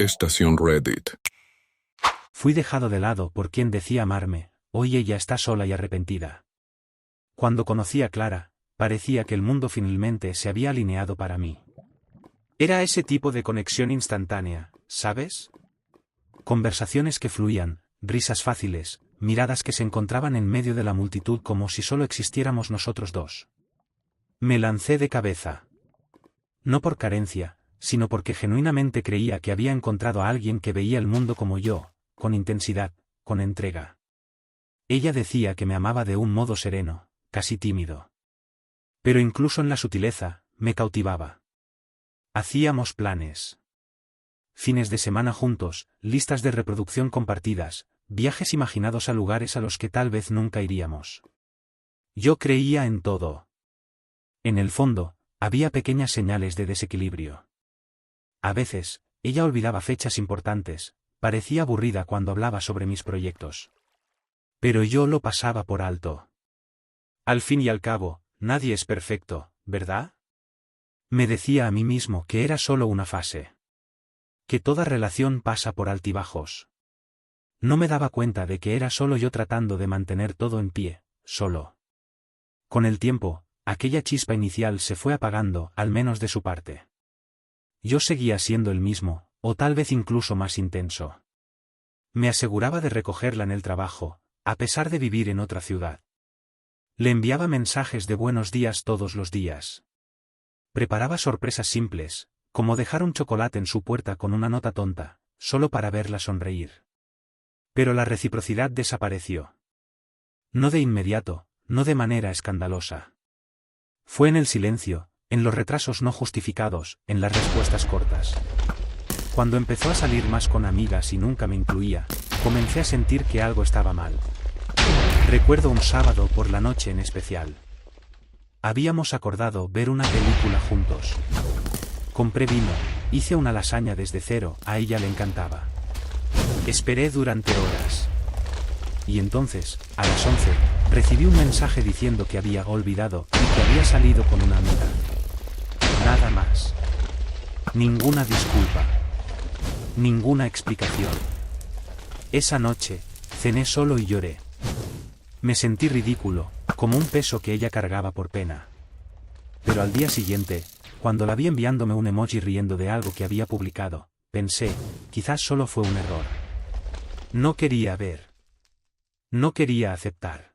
Estación Reddit. Fui dejado de lado por quien decía amarme, hoy ella está sola y arrepentida. Cuando conocí a Clara, parecía que el mundo finalmente se había alineado para mí. Era ese tipo de conexión instantánea, ¿sabes? Conversaciones que fluían, risas fáciles, miradas que se encontraban en medio de la multitud como si solo existiéramos nosotros dos. Me lancé de cabeza. No por carencia, sino porque genuinamente creía que había encontrado a alguien que veía el mundo como yo, con intensidad, con entrega. Ella decía que me amaba de un modo sereno, casi tímido. Pero incluso en la sutileza, me cautivaba. Hacíamos planes. Fines de semana juntos, listas de reproducción compartidas, viajes imaginados a lugares a los que tal vez nunca iríamos. Yo creía en todo. En el fondo, había pequeñas señales de desequilibrio. A veces, ella olvidaba fechas importantes, parecía aburrida cuando hablaba sobre mis proyectos. Pero yo lo pasaba por alto. Al fin y al cabo, nadie es perfecto, ¿verdad? Me decía a mí mismo que era solo una fase. Que toda relación pasa por altibajos. No me daba cuenta de que era solo yo tratando de mantener todo en pie, solo. Con el tiempo, aquella chispa inicial se fue apagando, al menos de su parte. Yo seguía siendo el mismo, o tal vez incluso más intenso. Me aseguraba de recogerla en el trabajo, a pesar de vivir en otra ciudad. Le enviaba mensajes de buenos días todos los días. Preparaba sorpresas simples, como dejar un chocolate en su puerta con una nota tonta, solo para verla sonreír. Pero la reciprocidad desapareció. No de inmediato, no de manera escandalosa. Fue en el silencio, en los retrasos no justificados, en las respuestas cortas. Cuando empezó a salir más con amigas y nunca me incluía, comencé a sentir que algo estaba mal. Recuerdo un sábado por la noche en especial. Habíamos acordado ver una película juntos. Compré vino, hice una lasaña desde cero, a ella le encantaba. Esperé durante horas. Y entonces, a las 11, recibí un mensaje diciendo que había olvidado y que había salido con una amiga. Nada más. Ninguna disculpa. Ninguna explicación. Esa noche, cené solo y lloré. Me sentí ridículo, como un peso que ella cargaba por pena. Pero al día siguiente, cuando la vi enviándome un emoji riendo de algo que había publicado, pensé, quizás solo fue un error. No quería ver. No quería aceptar.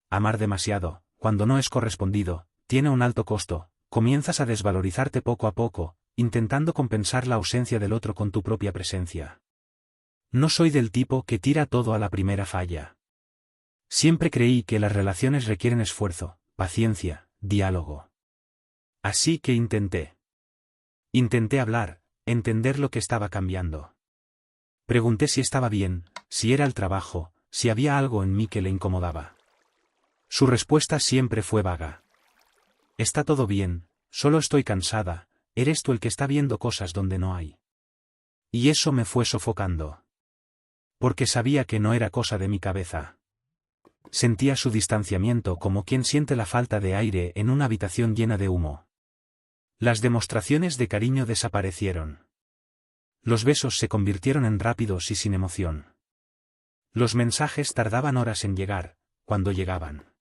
Amar demasiado, cuando no es correspondido, tiene un alto costo, comienzas a desvalorizarte poco a poco, intentando compensar la ausencia del otro con tu propia presencia. No soy del tipo que tira todo a la primera falla. Siempre creí que las relaciones requieren esfuerzo, paciencia, diálogo. Así que intenté. Intenté hablar, entender lo que estaba cambiando. Pregunté si estaba bien, si era el trabajo, si había algo en mí que le incomodaba. Su respuesta siempre fue vaga. Está todo bien, solo estoy cansada, eres tú el que está viendo cosas donde no hay. Y eso me fue sofocando. Porque sabía que no era cosa de mi cabeza. Sentía su distanciamiento como quien siente la falta de aire en una habitación llena de humo. Las demostraciones de cariño desaparecieron. Los besos se convirtieron en rápidos y sin emoción. Los mensajes tardaban horas en llegar, cuando llegaban.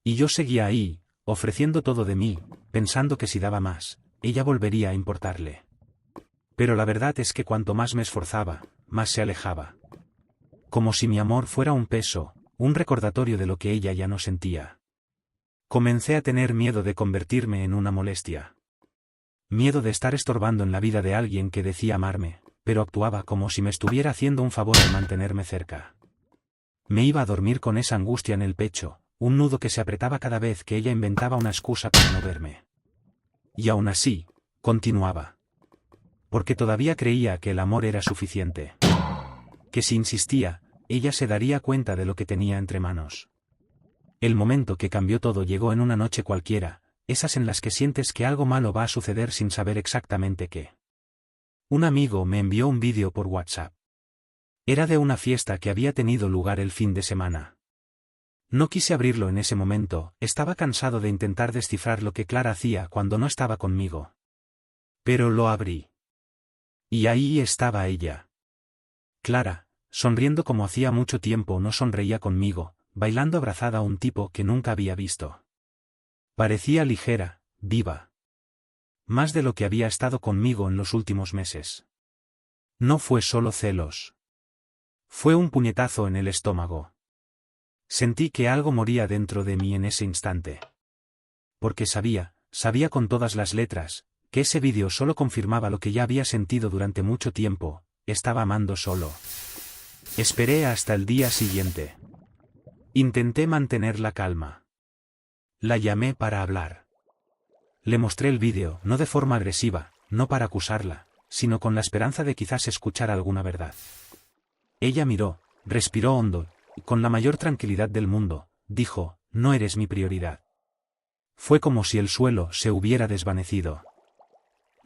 Y yo seguía ahí, ofreciendo todo de mí, pensando que si daba más, ella volvería a importarle. Pero la verdad es que cuanto más me esforzaba, más se alejaba. Como si mi amor fuera un peso, un recordatorio de lo que ella ya no sentía. Comencé a tener miedo de convertirme en una molestia. Miedo de estar estorbando en la vida de alguien que decía amarme, pero actuaba como si me estuviera haciendo un favor al mantenerme cerca. Me iba a dormir con esa angustia en el pecho, un nudo que se apretaba cada vez que ella inventaba una excusa para no verme. Y aún así, continuaba. Porque todavía creía que el amor era suficiente. Que si insistía, ella se daría cuenta de lo que tenía entre manos. El momento que cambió todo llegó en una noche cualquiera, esas en las que sientes que algo malo va a suceder sin saber exactamente qué. Un amigo me envió un vídeo por WhatsApp. Era de una fiesta que había tenido lugar el fin de semana. No quise abrirlo en ese momento, estaba cansado de intentar descifrar lo que Clara hacía cuando no estaba conmigo. Pero lo abrí. Y ahí estaba ella. Clara, sonriendo como hacía mucho tiempo no sonreía conmigo, bailando abrazada a un tipo que nunca había visto. Parecía ligera, viva. Más de lo que había estado conmigo en los últimos meses. No fue solo celos. Fue un puñetazo en el estómago. Sentí que algo moría dentro de mí en ese instante. Porque sabía con todas las letras, que ese vídeo solo confirmaba lo que ya había sentido durante mucho tiempo, estaba amando solo. Esperé hasta el día siguiente. Intenté mantener la calma. La llamé para hablar. Le mostré el vídeo, no de forma agresiva, no para acusarla, sino con la esperanza de quizás escuchar alguna verdad. Ella miró, respiró hondo, y con la mayor tranquilidad del mundo, dijo, no eres mi prioridad. Fue como si el suelo se hubiera desvanecido.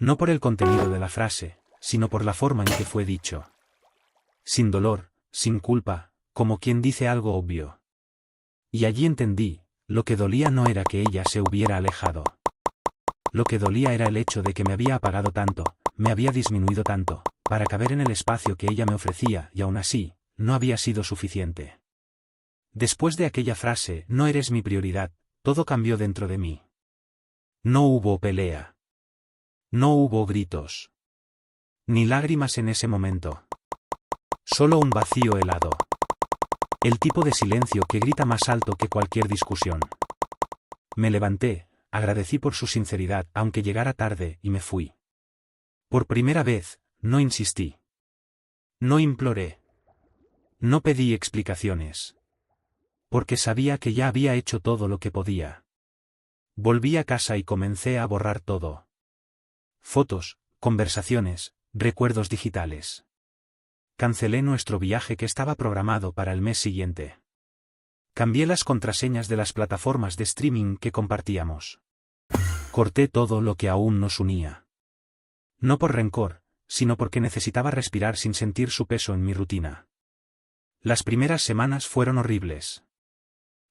No por el contenido de la frase, sino por la forma en que fue dicho. Sin dolor, sin culpa, como quien dice algo obvio. Y allí entendí, lo que dolía no era que ella se hubiera alejado. Lo que dolía era el hecho de que me había apagado tanto, me había disminuido tanto, para caber en el espacio que ella me ofrecía y aún así, no había sido suficiente. Después de aquella frase, no eres mi prioridad, todo cambió dentro de mí. No hubo pelea. No hubo gritos. Ni lágrimas en ese momento. Solo un vacío helado. El tipo de silencio que grita más alto que cualquier discusión. Me levanté, agradecí por su sinceridad aunque llegara tarde y me fui. Por primera vez, no insistí. No imploré. No pedí explicaciones. Porque sabía que ya había hecho todo lo que podía. Volví a casa y comencé a borrar todo. Fotos, conversaciones, recuerdos digitales. Cancelé nuestro viaje que estaba programado para el mes siguiente. Cambié las contraseñas de las plataformas de streaming que compartíamos. Corté todo lo que aún nos unía. No por rencor, sino porque necesitaba respirar sin sentir su peso en mi rutina. Las primeras semanas fueron horribles.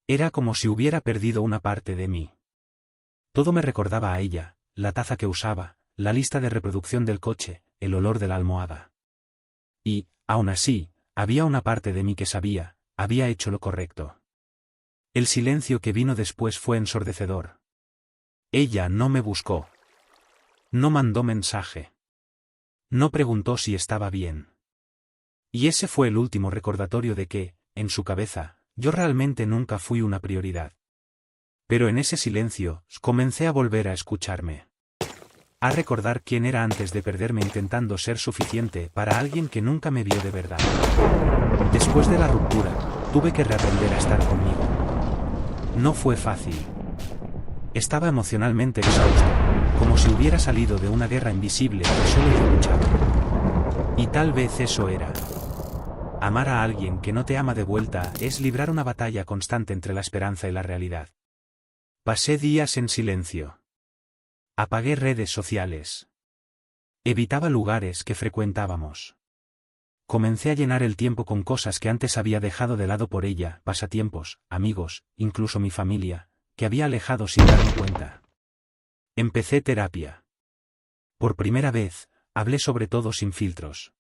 Era como si hubiera perdido una parte de mí. Todo me recordaba a ella, la taza que usaba, la lista de reproducción del coche, el olor de la almohada. Y, aún así, había una parte de mí que había hecho lo correcto. El silencio que vino después fue ensordecedor. Ella no me buscó. No mandó mensaje. No preguntó si estaba bien. Y ese fue el último recordatorio de que, en su cabeza, yo realmente nunca fui una prioridad. Pero en ese silencio, comencé a volver a escucharme. A recordar quién era antes de perderme intentando ser suficiente para alguien que nunca me vio de verdad. Después de la ruptura, tuve que reaprender a estar conmigo. No fue fácil. Estaba emocionalmente exhausto, como si hubiera salido de una guerra invisible que solo yo luchaba. Y tal vez eso era. Amar a alguien que no te ama de vuelta es librar una batalla constante entre la esperanza y la realidad. Pasé días en silencio. Apagué redes sociales. Evitaba lugares que frecuentábamos. Comencé a llenar el tiempo con cosas que antes había dejado de lado por ella, pasatiempos, amigos, incluso mi familia, que había alejado sin darme cuenta. Empecé terapia. Por primera vez, hablé sobre todo sin filtros.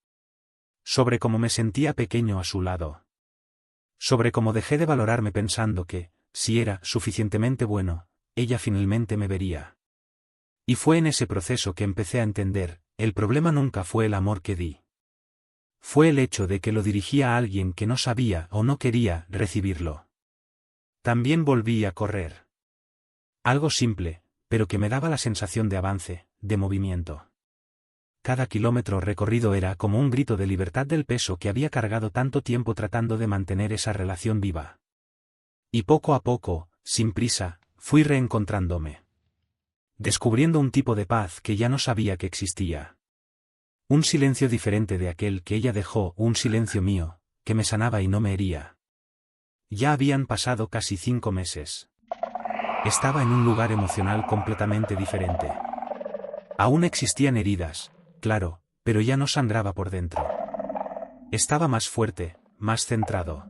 Sobre cómo me sentía pequeño a su lado. Sobre cómo dejé de valorarme pensando que, si era suficientemente bueno, ella finalmente me vería. Y fue en ese proceso que empecé a entender, el problema nunca fue el amor que di. Fue el hecho de que lo dirigía a alguien que no sabía o no quería recibirlo. También volví a correr. Algo simple, pero que me daba la sensación de avance, de movimiento. Cada kilómetro recorrido era como un grito de libertad del peso que había cargado tanto tiempo tratando de mantener esa relación viva. Y poco a poco, sin prisa, fui reencontrándome. Descubriendo un tipo de paz que ya no sabía que existía. Un silencio diferente de aquel que ella dejó, un silencio mío, que me sanaba y no me hería. Ya habían pasado casi 5 meses. Estaba en un lugar emocional completamente diferente. Aún existían heridas, claro, pero ya no sangraba por dentro. Estaba más fuerte, más centrado.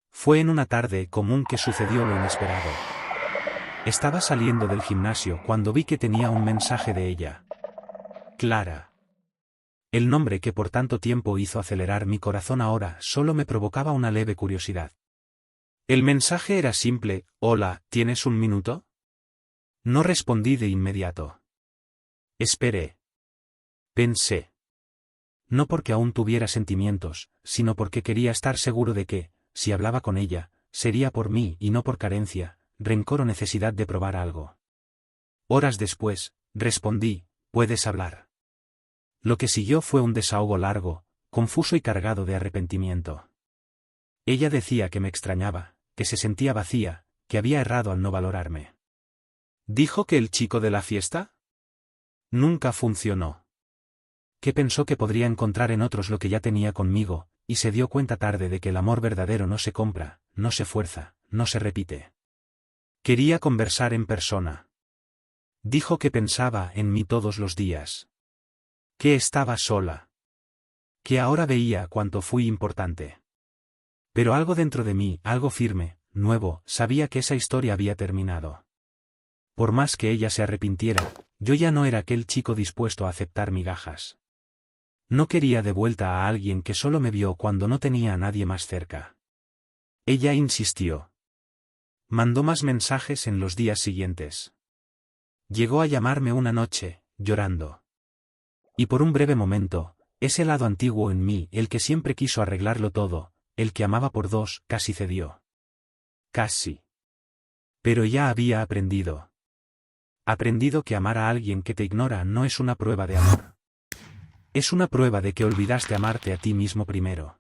Fue en una tarde común que sucedió lo inesperado. Estaba saliendo del gimnasio cuando vi que tenía un mensaje de ella. Clara. El nombre que por tanto tiempo hizo acelerar mi corazón ahora solo me provocaba una leve curiosidad. El mensaje era simple: «Hola, ¿tienes un minuto?». No respondí de inmediato. Esperé. Pensé. No porque aún tuviera sentimientos, sino porque quería estar seguro de que, si hablaba con ella, sería por mí y no por carencia, rencor o necesidad de probar algo. Horas después, respondí: «¿Puedes hablar?». Lo que siguió fue un desahogo largo, confuso y cargado de arrepentimiento. Ella decía que me extrañaba, que se sentía vacía, que había errado al no valorarme. ¿Dijo que el chico de la fiesta? Nunca funcionó. Que pensó que podría encontrar en otros lo que ya tenía conmigo, y se dio cuenta tarde de que el amor verdadero no se compra, no se fuerza, no se repite. Quería conversar en persona. Dijo que pensaba en mí todos los días. Que estaba sola. Que ahora veía cuánto fui importante. Pero algo dentro de mí, algo firme, nuevo, sabía que esa historia había terminado. Por más que ella se arrepintiera, yo ya no era aquel chico dispuesto a aceptar migajas. No quería de vuelta a alguien que solo me vio cuando no tenía a nadie más cerca. Ella insistió. Mandó más mensajes en los días siguientes. Llegó a llamarme una noche, llorando. Y por un breve momento, ese lado antiguo en mí, el que siempre quiso arreglarlo todo, el que amaba por dos, casi cedió. Casi. Pero ya había aprendido. Aprendido que amar a alguien que te ignora no es una prueba de amor. Es una prueba de que olvidaste amarte a ti mismo primero.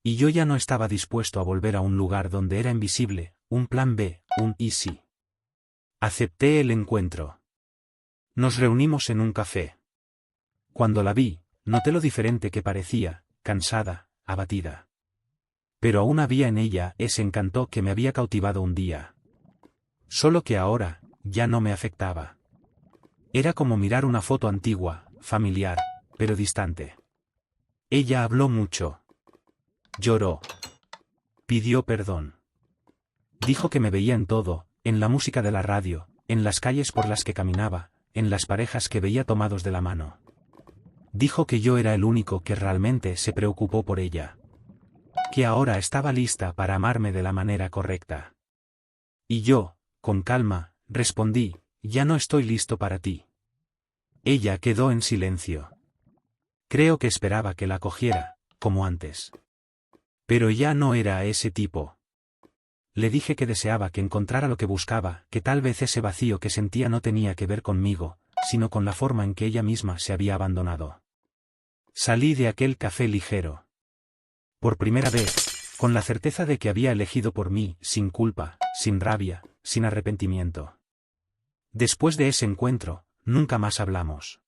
Y yo ya no estaba dispuesto a volver a un lugar donde era invisible, un plan B, un easy. Acepté el encuentro. Nos reunimos en un café. Cuando la vi, noté lo diferente que parecía, cansada, abatida. Pero aún había en ella ese encanto que me había cautivado un día. Solo que ahora, ya no me afectaba. Era como mirar una foto antigua, familiar, pero distante. Ella habló mucho. Lloró. Pidió perdón. Dijo que me veía en todo, en la música de la radio, en las calles por las que caminaba, en las parejas que veía tomados de la mano. Dijo que yo era el único que realmente se preocupó por ella. Que ahora estaba lista para amarme de la manera correcta. Y yo, con calma, respondí: «Ya no estoy listo para ti». Ella quedó en silencio. Creo que esperaba que la cogiera, como antes. Pero ya no era ese tipo. Le dije que deseaba que encontrara lo que buscaba, que tal vez ese vacío que sentía no tenía que ver conmigo, sino con la forma en que ella misma se había abandonado. Salí de aquel café ligero. Por primera vez, con la certeza de que había elegido por mí, sin culpa, sin rabia, sin arrepentimiento. Después de ese encuentro, nunca más hablamos.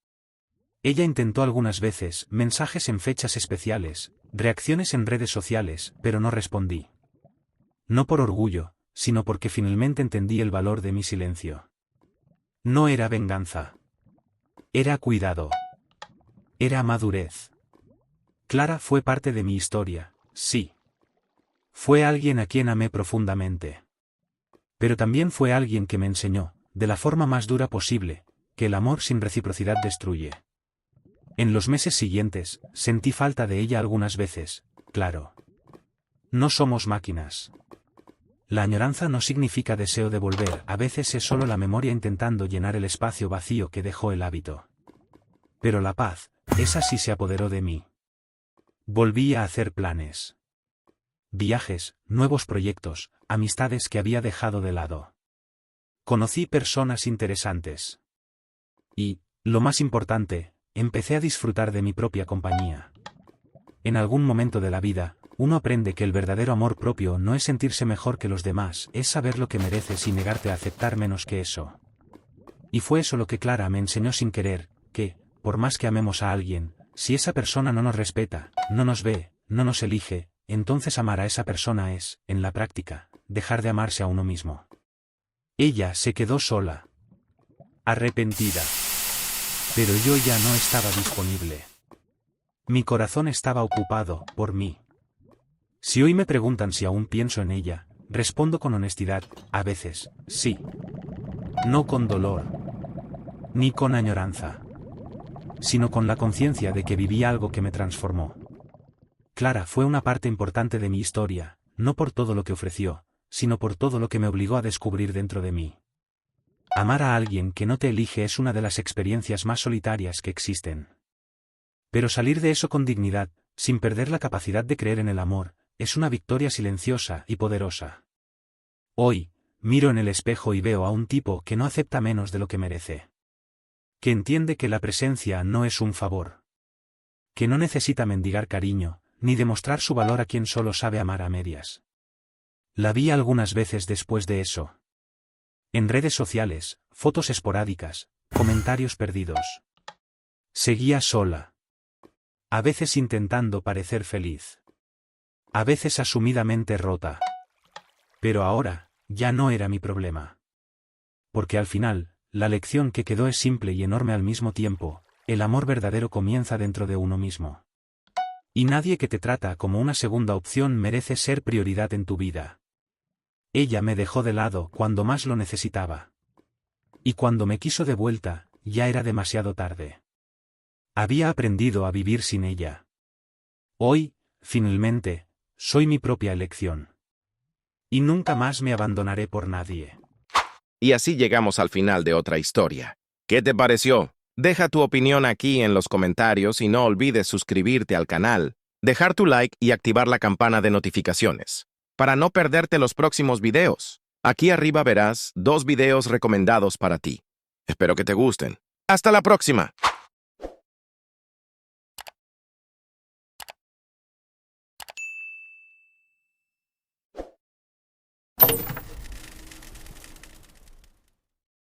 Ella intentó algunas veces, mensajes en fechas especiales, reacciones en redes sociales, pero no respondí. No por orgullo, sino porque finalmente entendí el valor de mi silencio. No era venganza. Era cuidado. Era madurez. Clara fue parte de mi historia, sí. Fue alguien a quien amé profundamente. Pero también fue alguien que me enseñó, de la forma más dura posible, que el amor sin reciprocidad destruye. En los meses siguientes, sentí falta de ella algunas veces, claro. No somos máquinas. La añoranza no significa deseo de volver, a veces es solo la memoria intentando llenar el espacio vacío que dejó el hábito. Pero la paz, esa sí se apoderó de mí. Volví a hacer planes. Viajes, nuevos proyectos, amistades que había dejado de lado. Conocí personas interesantes. Y, lo más importante, empecé a disfrutar de mi propia compañía. En algún momento de la vida, uno aprende que el verdadero amor propio no es sentirse mejor que los demás, es saber lo que mereces y negarte a aceptar menos que eso. Y fue eso lo que Clara me enseñó sin querer, que, por más que amemos a alguien, si esa persona no nos respeta, no nos ve, no nos elige, entonces amar a esa persona es, en la práctica, dejar de amarse a uno mismo. Ella se quedó sola. Arrepentida. Pero yo ya no estaba disponible. Mi corazón estaba ocupado, por mí. Si hoy me preguntan si aún pienso en ella, respondo con honestidad, a veces, sí. No con dolor. Ni con añoranza. sino con la conciencia de que viví algo que me transformó. Clara fue una parte importante de mi historia, no por todo lo que ofreció, sino por todo lo que me obligó a descubrir dentro de mí. Amar a alguien que no te elige es una de las experiencias más solitarias que existen. Pero salir de eso con dignidad, sin perder la capacidad de creer en el amor, es una victoria silenciosa y poderosa. Hoy, miro en el espejo y veo a un tipo que no acepta menos de lo que merece. Que entiende que la presencia no es un favor. Que no necesita mendigar cariño, ni demostrar su valor a quien solo sabe amar a medias. La vi algunas veces después de eso. En redes sociales, fotos esporádicas, comentarios perdidos. Seguía sola. A veces intentando parecer feliz. A veces asumidamente rota. Pero ahora, ya no era mi problema. Porque al final, la lección que quedó es simple y enorme al mismo tiempo: el amor verdadero comienza dentro de uno mismo. Y nadie que te trata como una segunda opción merece ser prioridad en tu vida. Ella me dejó de lado cuando más lo necesitaba. Y cuando me quiso de vuelta, ya era demasiado tarde. Había aprendido a vivir sin ella. Hoy, finalmente, soy mi propia elección. Y nunca más me abandonaré por nadie. Y así llegamos al final de otra historia. ¿Qué te pareció? Deja tu opinión aquí en los comentarios y no olvides suscribirte al canal, dejar tu like y activar la campana de notificaciones, para no perderte los próximos videos. Aquí arriba verás 2 videos recomendados para ti. Espero que te gusten. ¡Hasta la próxima!